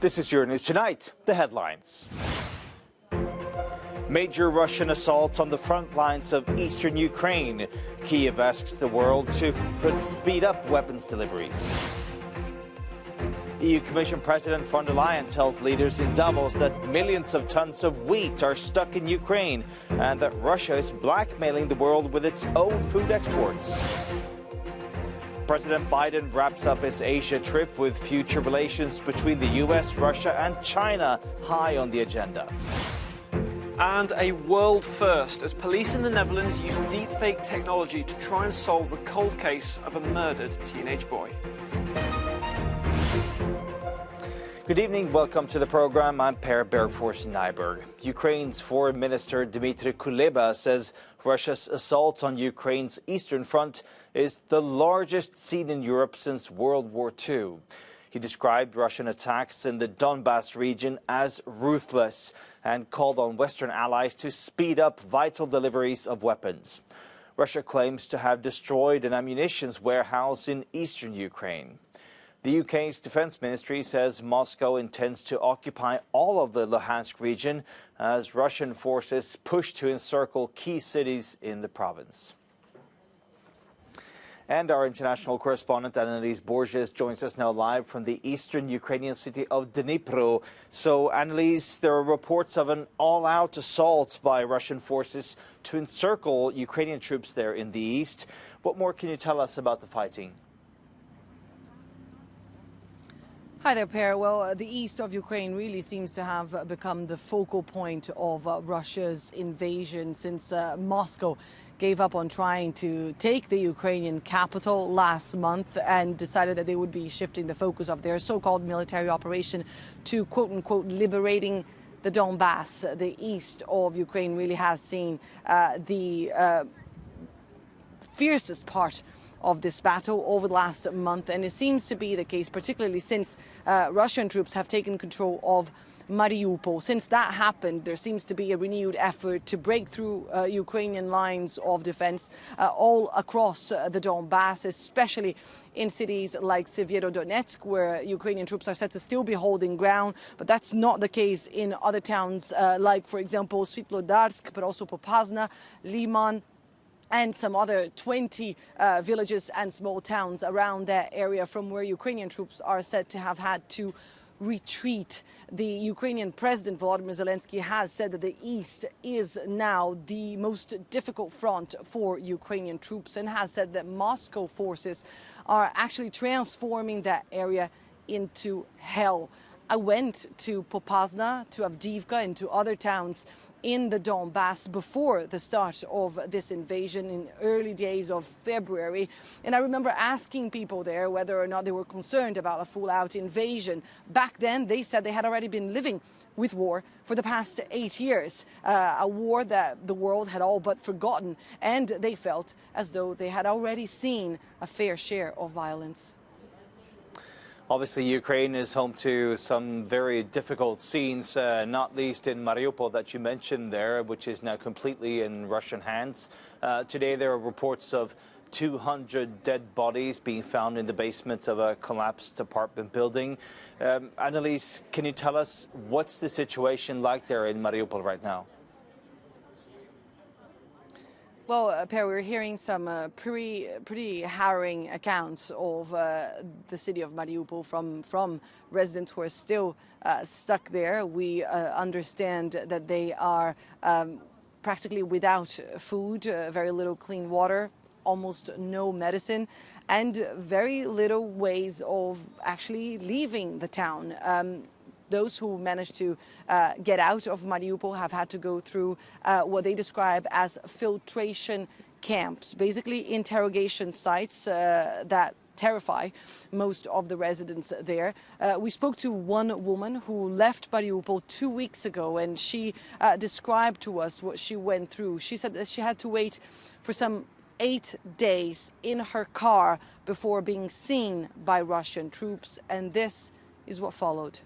This is Euronews Tonight, the headlines. Major Russian assault on the front lines of eastern Ukraine. Kyiv asks the world to speed up weapons deliveries. EU Commission President von der Leyen tells leaders in Davos that millions of tons of wheat are stuck in Ukraine and that Russia is blackmailing the world with its own food exports. President Biden wraps up his Asia trip with future relations between the US, Russia and China high on the agenda. And a world first as police in the Netherlands use deepfake technology to try and solve the cold case of a murdered teenage boy. Good evening, welcome to the program. I'm Per Bergfors Nyberg. Ukraine's Foreign Minister Dmitry Kuleba says Russia's assault on Ukraine's eastern front is the largest seen in Europe since World War II. He described Russian attacks in the Donbas region as ruthless and called on Western allies to speed up vital deliveries of weapons. Russia claims to have destroyed an ammunition warehouse in eastern Ukraine. The UK's Defence Ministry says Moscow intends to occupy all of the Luhansk region as Russian forces push to encircle key cities in the province. And our international correspondent Annalise Borges joins us now live from the eastern Ukrainian city of Dnipro. So, Annalise, there are reports of an all-out assault by Russian forces to encircle Ukrainian troops there in the east. What more can you tell us about the fighting? Hi there, Per. Well, the east of Ukraine really seems to have become the focal point of Russia's invasion since Moscow gave up on trying to take the Ukrainian capital last month and decided that they would be shifting the focus of their so-called military operation to, quote-unquote, liberating the Donbas. The east of Ukraine really has seen the fiercest part of this battle over the last month, and it seems to be the case particularly since Russian troops have taken control of Mariupol. Since that happened, there seems to be a renewed effort to break through Ukrainian lines of defense all across the Donbas, especially in cities like Severodonetsk, where Ukrainian troops are said to still be holding ground. But that's not the case in other towns like, for example, Svitlodarsk, but also Popasna, Liman, and some other 20 villages and small towns around that area from where Ukrainian troops are said to have had to retreat. The Ukrainian President Volodymyr Zelensky has said that the east is now the most difficult front for Ukrainian troops and has said that Moscow forces are actually transforming that area into hell. I went to Popasna, to Avdiivka, and to other towns in the Donbas before the start of this invasion in early days of February. And I remember asking people there whether or not they were concerned about a full-out invasion. Back then, they said they had already been living with war for the past 8 years, a war that the world had all but forgotten, and they felt as though they had already seen a fair share of violence. Obviously, Ukraine is home to some very difficult scenes, not least in Mariupol that you mentioned there, which is now completely in Russian hands. Today, there are reports of 200 dead bodies being found in the basement of a collapsed apartment building. Annalise, can you tell us what's the situation like there in Mariupol right now? Well, Per, we're hearing some pretty harrowing accounts of the city of Mariupol from residents who are still stuck there. We understand that they are practically without food, very little clean water, almost no medicine, and very little ways of actually leaving the town. Those who managed to get out of Mariupol have had to go through what they describe as filtration camps, basically interrogation sites that terrify most of the residents there. We spoke to one woman who left Mariupol 2 weeks ago, and she described to us what she went through. She said that she had to wait for some 8 days in her car before being seen by Russian troops, and this is what followed.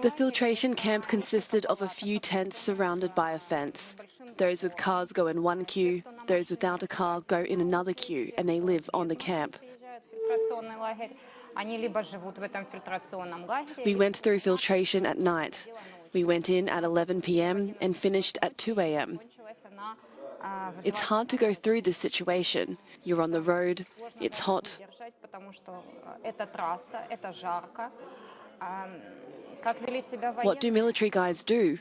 The filtration camp consisted of a few tents surrounded by a fence. Those with cars go in one queue, those without a car go in another queue, and they live on the camp. We went through filtration at night. We went in at 11 p.m. and finished at 2 a.m. It's hard to go through this situation. You're on the road, it's hot. What do military guys do?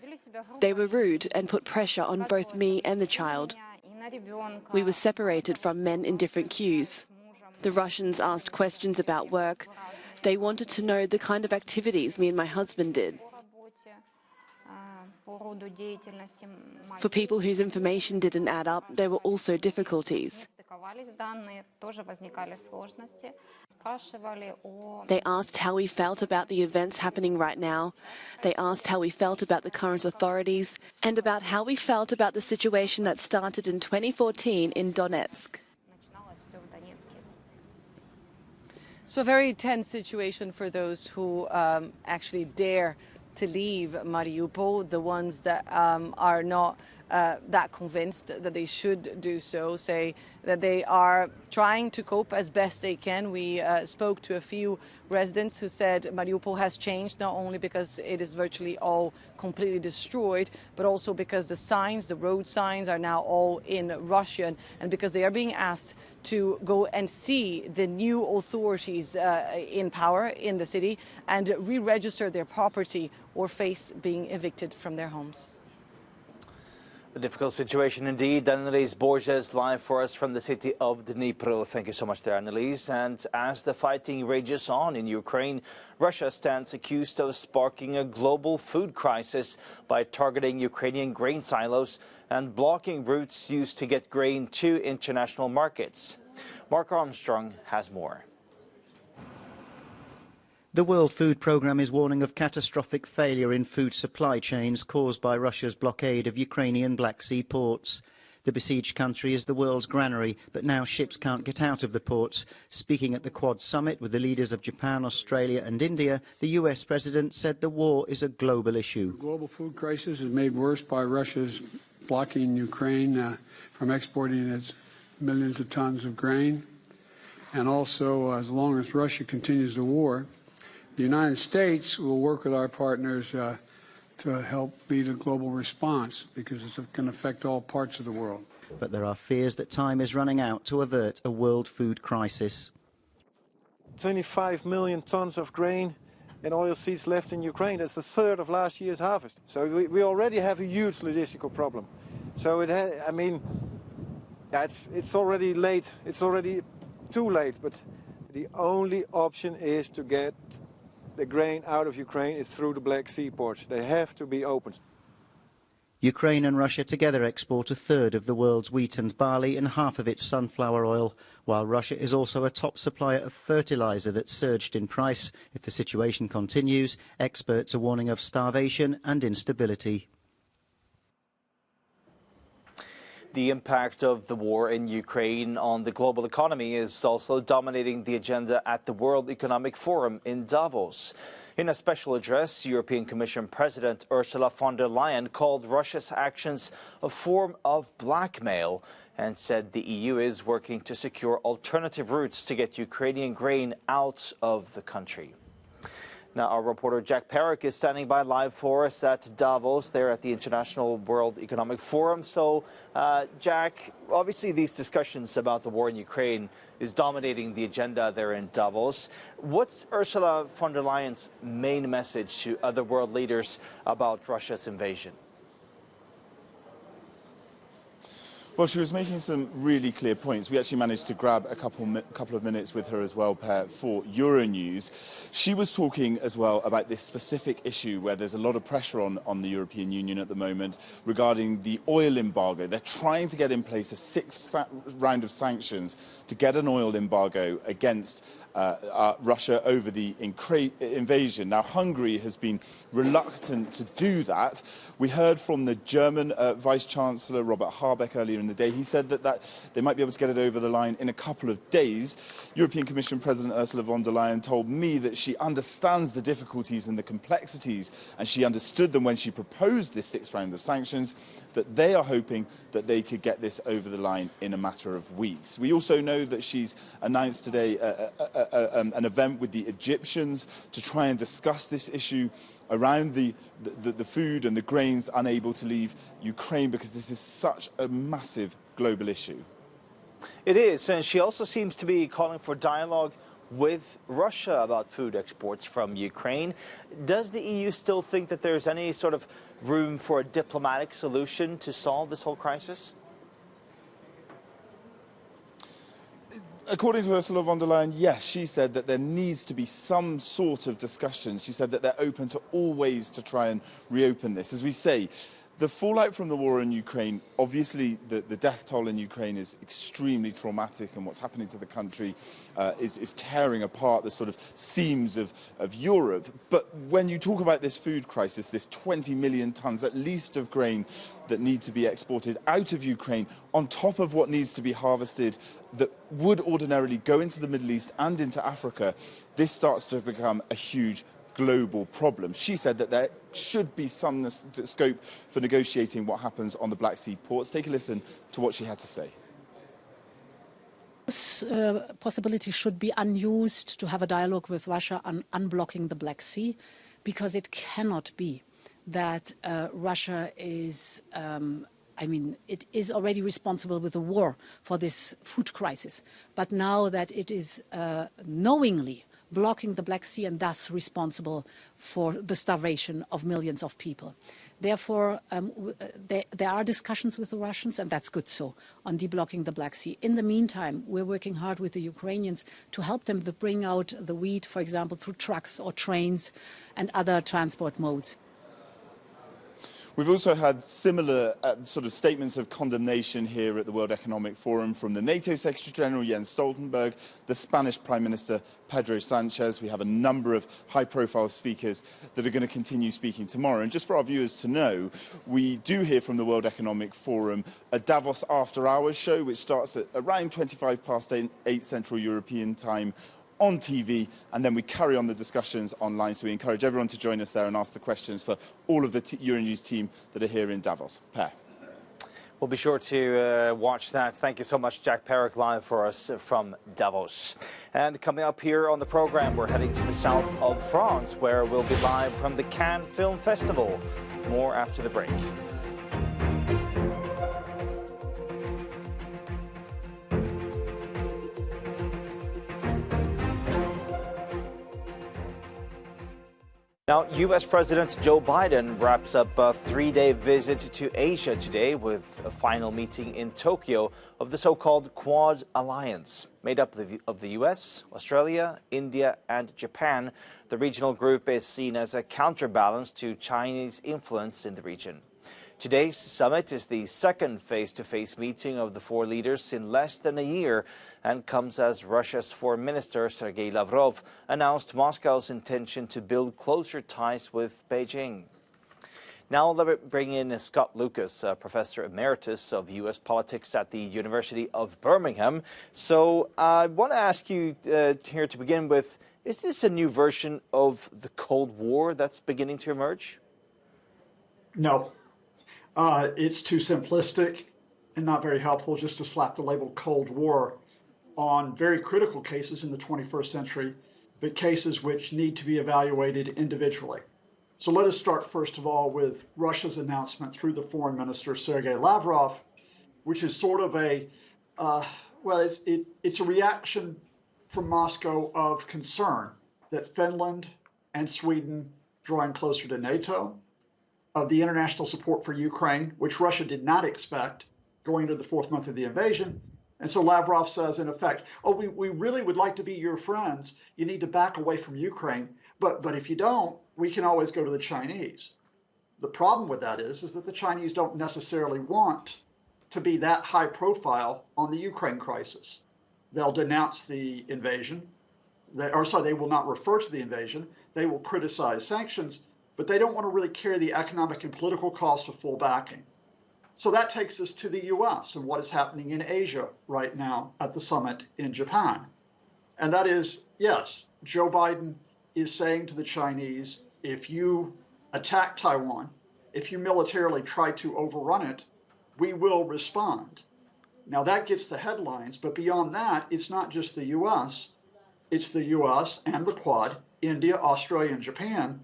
They were rude and put pressure on both me and the child. We were separated from men in different queues. The Russians asked questions about work. They wanted to know the kind of activities me and my husband did. For people whose information didn't add up, there were also difficulties. They asked how we felt about the events happening right now. They asked how we felt about the current authorities and about how we felt about the situation that started in 2014 in Donetsk. So a very tense situation for those who actually dare to leave Mariupol. The ones that are not that convinced that they should do so say that they are trying to cope as best they can. We spoke to a few residents who said Mariupol has changed, not only because it is virtually all completely destroyed, but also because the signs, the road signs, are now all in Russian, and because they are being asked to go and see the new authorities in power in the city and re-register their property or face being evicted from their homes. A difficult situation indeed. Annelies Borges live for us from the city of Dnipro. Thank you so much there, Annelies. And as the fighting rages on in Ukraine, Russia stands accused of sparking a global food crisis by targeting Ukrainian grain silos and blocking routes used to get grain to international markets. Mark Armstrong has more. The World Food Programme is warning of catastrophic failure in food supply chains caused by Russia's blockade of Ukrainian Black Sea ports. The besieged country is the world's granary, but now ships can't get out of the ports. Speaking at the Quad summit with the leaders of Japan, Australia and India, the US president said the war is a global issue. The global food crisis is made worse by Russia's blocking Ukraine from exporting its millions of tons of grain. And also, as long as Russia continues the war, the United States will work with our partners to help lead a global response, because it's going to affect all parts of the world. But there are fears that time is running out to avert a world food crisis. 25 million tons of grain and oilseeds left in Ukraine. That's the third of last year's harvest. So we already have a huge logistical problem. So it's already late. It's already too late. But the only option is to get the grain out of Ukraine is through the Black Sea ports. They have to be opened. Ukraine and Russia together export a third of the world's wheat and barley and half of its sunflower oil, while Russia is also a top supplier of fertilizer that surged in price. If the situation continues, experts are warning of starvation and instability. The impact of the war in Ukraine on the global economy is also dominating the agenda at the World Economic Forum in Davos. In a special address, European Commission President Ursula von der Leyen called Russia's actions a form of blackmail and said the EU is working to secure alternative routes to get Ukrainian grain out of the country. Now, our reporter Jack Perrick is standing by live for us at Davos, there at the International World Economic Forum. So, Jack, obviously these discussions about the war in Ukraine is dominating the agenda there in Davos. What's Ursula von der Leyen's main message to other world leaders about Russia's invasion? Well, she was making some really clear points. We actually managed to grab a couple of minutes with her as well, Per, for Euronews. She was talking as well about this specific issue where there's a lot of pressure on the European Union at the moment regarding the oil embargo. They're trying to get in place a sixth round of sanctions to get an oil embargo against Russia over the invasion. Now, Hungary has been reluctant to do that. We heard from the German Vice-Chancellor, Robert Habeck, earlier in the day. He said that they might be able to get it over the line in a couple of days. European Commission President Ursula von der Leyen told me that she understands the difficulties and the complexities, and she understood them when she proposed this sixth round of sanctions, that they are hoping that they could get this over the line in a matter of weeks. We also know that she's announced today an event with the Egyptians to try and discuss this issue around the food and the grains unable to leave Ukraine, because this is such a massive global issue. It is, and she also seems to be calling for dialogue with Russia about food exports from Ukraine. Does the EU still think that there's any sort of room for a diplomatic solution to solve this whole crisis? According to Ursula von der Leyen, yes, she said that there needs to be some sort of discussion. She said that they're open to all ways to try and reopen this. As we say, the fallout from the war in Ukraine, obviously the death toll in Ukraine is extremely traumatic, and what's happening to the country is tearing apart the sort of seams of Europe. But when you talk about this food crisis, this 20 million tons at least of grain that need to be exported out of Ukraine, on top of what needs to be harvested that would ordinarily go into the Middle East and into Africa, this starts to become a huge global problem. She said that there should be some scope for negotiating what happens on the Black Sea ports. Take a listen to what she had to say. This possibility should be unused to have a dialogue with Russia on unblocking the Black Sea, because it cannot be that Russia is it is already responsible with the war for this food crisis. But now that it is knowingly blocking the Black Sea and thus responsible for the starvation of millions of people. Therefore, there are discussions with the Russians, and that's good so, on deblocking the Black Sea. In the meantime, we're working hard with the Ukrainians to help them to bring out the wheat, for example, through trucks or trains and other transport modes. We've also had similar sort of statements of condemnation here at the World Economic Forum from the NATO Secretary-General Jens Stoltenberg, the Spanish Prime Minister Pedro Sanchez. We have a number of high-profile speakers that are going to continue speaking tomorrow. And just for our viewers to know, we do hear from the World Economic Forum a Davos after-hours show, which starts at around 8:25 Central European Time on TV, and then we carry on the discussions online. So we encourage everyone to join us there and ask the questions for all of the Euronews team that are here in Davos. Per. We'll be sure to watch that. Thank you so much, Jack Perrick, live for us from Davos. And coming up here on the program, we're heading to the south of France, where we'll be live from the Cannes Film Festival. More after the break. Now, U.S. President Joe Biden wraps up a three-day visit to Asia today with a final meeting in Tokyo of the so-called Quad Alliance. Made up of the U.S., Australia, India and Japan, the regional group is seen as a counterbalance to Chinese influence in the region. Today's summit is the second face-to-face meeting of the four leaders in less than a year and comes as Russia's Foreign Minister Sergei Lavrov announced Moscow's intention to build closer ties with Beijing. Now let me bring in Scott Lucas, Professor Emeritus of U.S. Politics at the University of Birmingham. So I want to ask you here to begin with, is this a new version of the Cold War that's beginning to emerge? No. It's too simplistic and not very helpful just to slap the label Cold War on very critical cases in the 21st century, but cases which need to be evaluated individually. So let us start first of all with Russia's announcement through the Foreign Minister Sergei Lavrov, which is sort of it's a reaction from Moscow of concern that Finland and Sweden drawing closer to NATO, of the international support for Ukraine, which Russia did not expect going into the fourth month of the invasion. And so Lavrov says, in effect, we really would like to be your friends. You need to back away from Ukraine. But if you don't, we can always go to the Chinese. The problem with that is that the Chinese don't necessarily want to be that high profile on the Ukraine crisis. They'll denounce the invasion. They will not refer to the invasion. They will criticize sanctions, but they don't want to really carry the economic and political cost of full backing. So that takes us to the US and what is happening in Asia right now at the summit in Japan. And that is, yes, Joe Biden is saying to the Chinese, if you attack Taiwan, if you militarily try to overrun it, we will respond. Now that gets the headlines, but beyond that, it's not just the US, it's the US and the Quad, India, Australia, and Japan,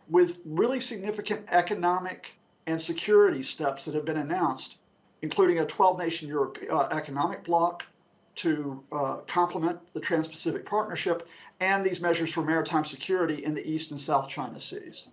with really significant economic and security steps that have been announced, including a 12-nation economic bloc to complement the Trans-Pacific Partnership and these measures for maritime security in the East and South China Seas.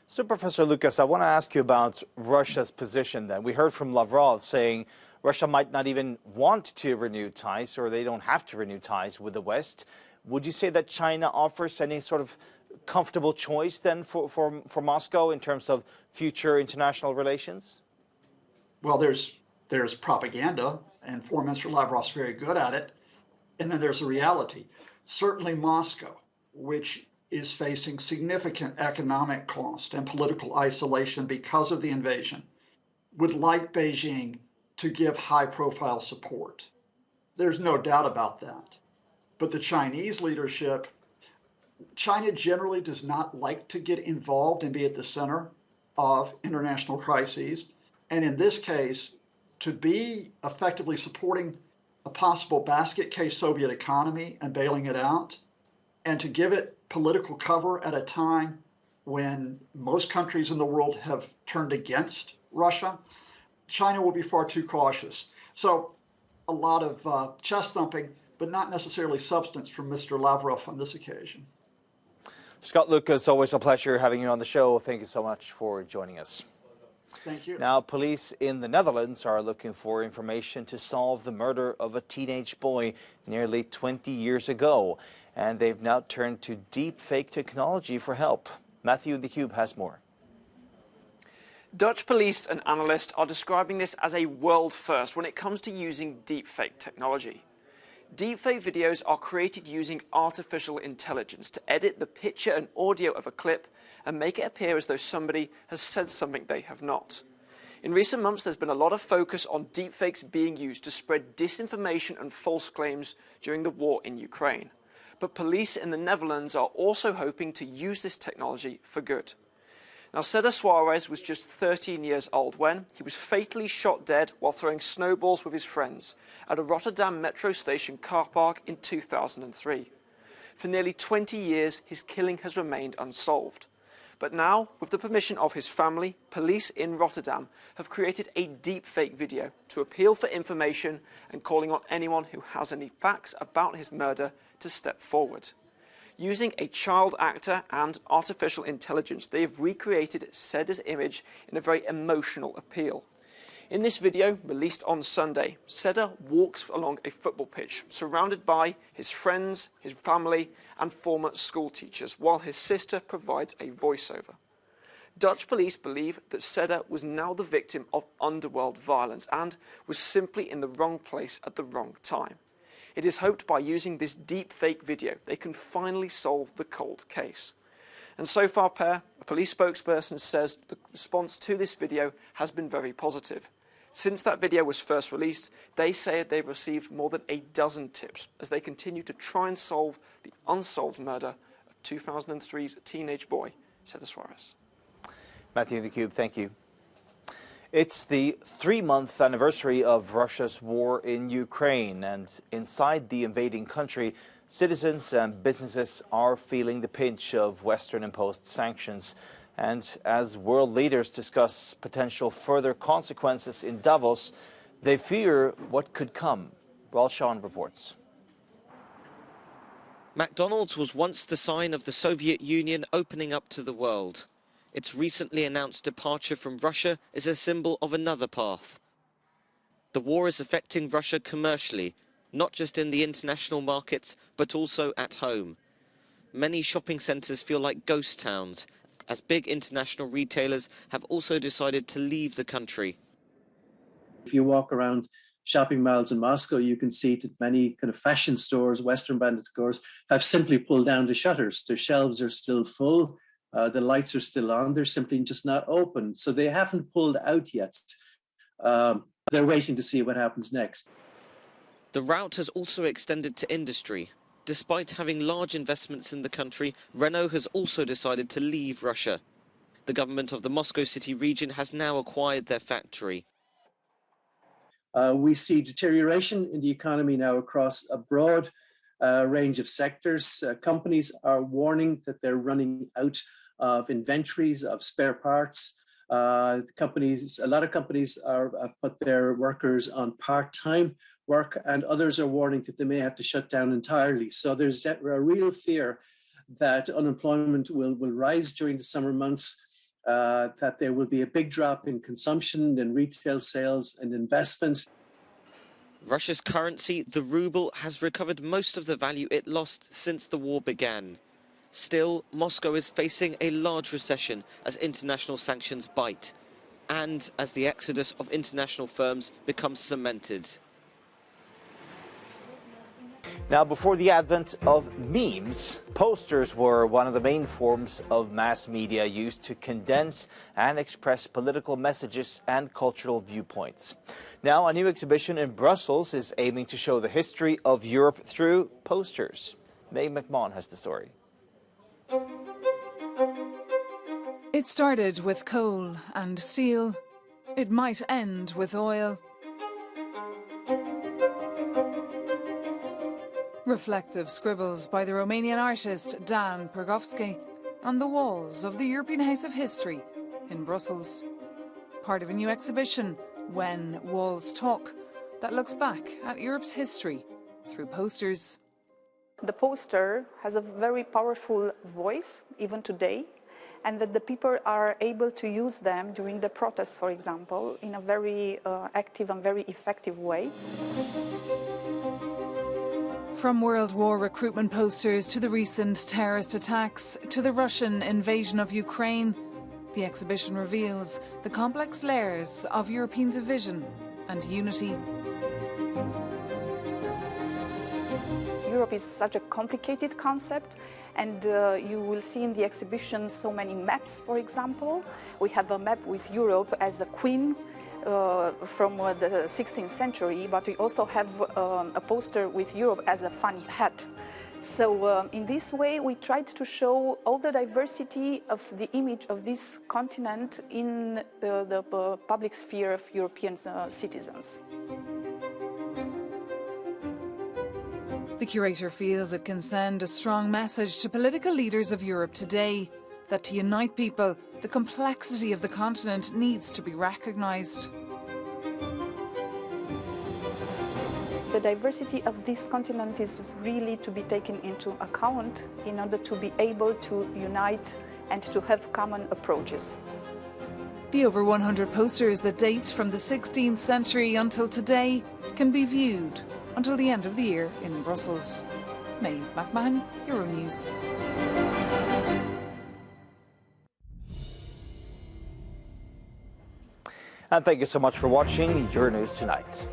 So, Professor Lucas, I want to ask you about Russia's position then. We heard from Lavrov saying Russia might not even want to renew ties, or they don't have to renew ties with the West. Would you say that China offers any sort of comfortable choice then for Moscow in terms of future international relations? Well, there's propaganda, and Foreign Minister Lavrov's very good at it. And then there's the reality. Certainly Moscow, which is facing significant economic cost and political isolation because of the invasion, would like Beijing to give high-profile support. There's no doubt about that. But the Chinese leadership, China generally does not like to get involved and be at the center of international crises. And in this case, to be effectively supporting a possible basket case Soviet economy and bailing it out, and to give it political cover at a time when most countries in the world have turned against Russia, China will be far too cautious. So a lot of chest thumping, but not necessarily substance from Mr. Lavrov on this occasion. Scott Lucas, always a pleasure having you on the show. Thank you so much for joining us. Thank you. Now, police in the Netherlands are looking for information to solve the murder of a teenage boy nearly 20 years ago. And they've now turned to deep-fake technology for help. Matthew the Cube has more. Dutch police and analysts are describing this as a world first when it comes to using deepfake technology. Deepfake videos are created using artificial intelligence to edit the picture and audio of a clip and make it appear as though somebody has said something they have not. In recent months, there's been a lot of focus on deepfakes being used to spread disinformation and false claims during the war in Ukraine. But police in the Netherlands are also hoping to use this technology for good. Now, Cedar Suarez was just 13 years old when he was fatally shot dead while throwing snowballs with his friends at a Rotterdam metro station car park in 2003. For nearly 20 years, his killing has remained unsolved. But now, with the permission of his family, police in Rotterdam have created a deepfake video to appeal for information and calling on anyone who has any facts about his murder to step forward. Using a child actor and artificial intelligence, they have recreated Cedr's image in a very emotional appeal. In this video, released on Sunday, Cedar walks along a football pitch, surrounded by his friends, his family, and former school teachers, while his sister provides a voiceover. Dutch police believe that Cedar was now the victim of underworld violence and was simply in the wrong place at the wrong time. It is hoped by using this deep-fake video, they can finally solve the cold case. And so far, Per, a police spokesperson says the response to this video has been very positive. Since that video was first released, they say they've received more than a dozen tips as they continue to try and solve the unsolved murder of 2003's teenage boy, Cedar Suarez. Matthew the Cube, thank you. It's the 3-month anniversary of Russia's war in Ukraine, and inside the invading country, citizens and businesses are feeling the pinch of Western-imposed sanctions. And as world leaders discuss potential further consequences in Davos, they fear what could come. Well, Sean reports. McDonald's was once the sign of the Soviet Union opening up to the world. Its recently announced departure from Russia is a symbol of another path. The war is affecting Russia commercially, not just in the international markets, but also at home. Many shopping centres feel like ghost towns, as big international retailers have also decided to leave the country. If you walk around shopping malls in Moscow, you can see that many kind of fashion stores, Western branded stores, have simply pulled down the shutters. Their shelves are still full. The lights are still on. They're simply just not open. So they haven't pulled out yet. They're waiting to see what happens next. The rout has also extended to industry. Despite having large investments in the country, Renault has also decided to leave Russia. The government of the Moscow city region has now acquired their factory. We see deterioration in the economy now across a broad range of sectors. Companies are warning that they're running out of inventories of spare parts. A lot of companies have put their workers on part-time work, and others are warning that they may have to shut down entirely. So there's a real fear that unemployment will rise during the summer months, that there will be a big drop in consumption, in retail sales and investment. Russia's currency, the ruble, has recovered most of the value it lost since the war began. Still, Moscow is facing a large recession as international sanctions bite, and as the exodus of international firms becomes cemented. Now, before the advent of memes, posters were one of the main forms of mass media used to condense and express political messages and cultural viewpoints. Now, a new exhibition in Brussels is aiming to show the history of Europe through posters. May McMahon has the story. It started with coal and steel. It might end with oil. Reflective scribbles by the Romanian artist Dan Pergovski on the walls of the European House of History in Brussels. Part of a new exhibition, When Walls Talk, that looks back at Europe's history through posters. The poster has a very powerful voice, even today, and that the people are able to use them during the protests, for example, in a very active and very effective way. From World War recruitment posters to the recent terrorist attacks to the Russian invasion of Ukraine, the exhibition reveals the complex layers of European division and unity. Europe is such a complicated concept, and you will see in the exhibition so many maps, for example. We have a map with Europe as a queen from the 16th century, but we also have a poster with Europe as a funny hat. So in this way, we tried to show all the diversity of the image of this continent in the public sphere of European citizens. The curator feels it can send a strong message to political leaders of Europe today that to unite people, the complexity of the continent needs to be recognised. The diversity of this continent is really to be taken into account in order to be able to unite and to have common approaches. The over 100 posters that date from the 16th century until today can be viewed until the end of the year in Brussels. Maeve McMahon, Euronews. And thank you so much for watching Euronews Tonight.